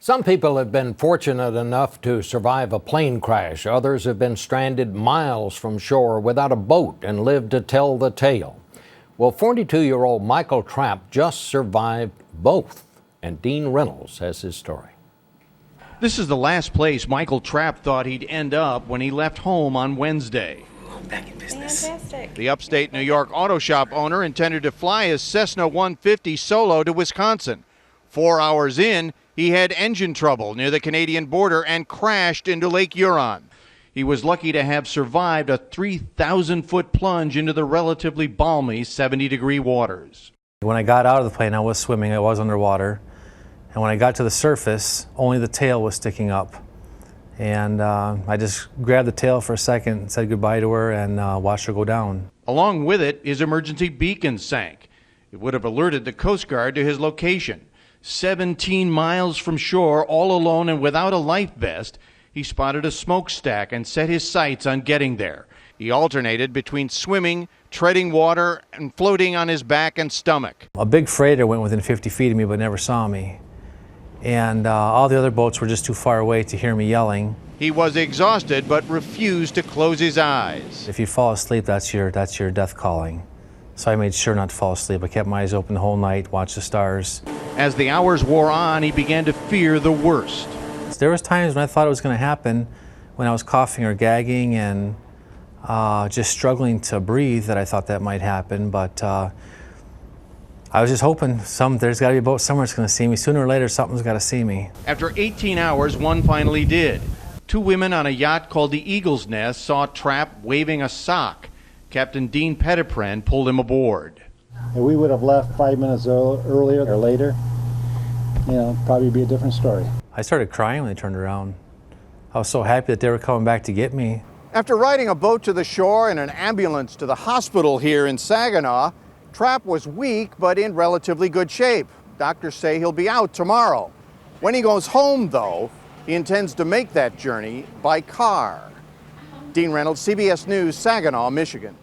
Some people have been fortunate enough to survive a plane crash. Others have been stranded miles from shore without a boat and lived to tell the tale. Well, 42-year-old Michael Trapp just survived both, and Dean Reynolds has his story. This is the last place Michael Trapp thought he'd end up when he left home on Wednesday. Back in business. Fantastic. The upstate New York auto shop owner intended to fly his Cessna 150 solo to Wisconsin. 4 hours in, he had engine trouble near the Canadian border and crashed into Lake Huron. He was lucky to have survived a 3,000-foot plunge into the relatively balmy 70-degree waters. When I got out of the plane, I was swimming, I was underwater. And when I got to the surface, only the tail was sticking up. And I just grabbed the tail for a second, said goodbye to her, and watched her go down. Along with it, his emergency beacon sank. It would have alerted the Coast Guard to his location. 17 miles from shore, all alone and without a life vest, he spotted a smokestack and set his sights on getting there. He alternated between swimming, treading water, and floating on his back and stomach. A big freighter went within 50 feet of me but never saw me. And all the other boats were just too far away to hear me yelling. He was exhausted but refused to close his eyes. If you fall asleep, that's your death calling. So I made sure not to fall asleep. I kept my eyes open the whole night, watched the stars. As the hours wore on, he began to fear the worst. There was times when I thought it was going to happen, when I was coughing or gagging and just struggling to breathe, that I thought that might happen. But I was just hoping there's got to be a boat somewhere that's going to see me. Sooner or later, something's got to see me. After 18 hours, one finally did. Two women on a yacht called the Eagle's Nest saw Trapp waving a sock. Captain Dean Petitpren pulled him aboard. If we would have left 5 minutes earlier or later, probably be a different story. I started crying when they turned around. I was so happy that they were coming back to get me. After riding a boat to the shore and an ambulance to the hospital here in Saginaw, Trapp was weak but in relatively good shape. Doctors say he'll be out tomorrow. When he goes home, though, he intends to make that journey by car. Dean Reynolds, CBS News, Saginaw, Michigan.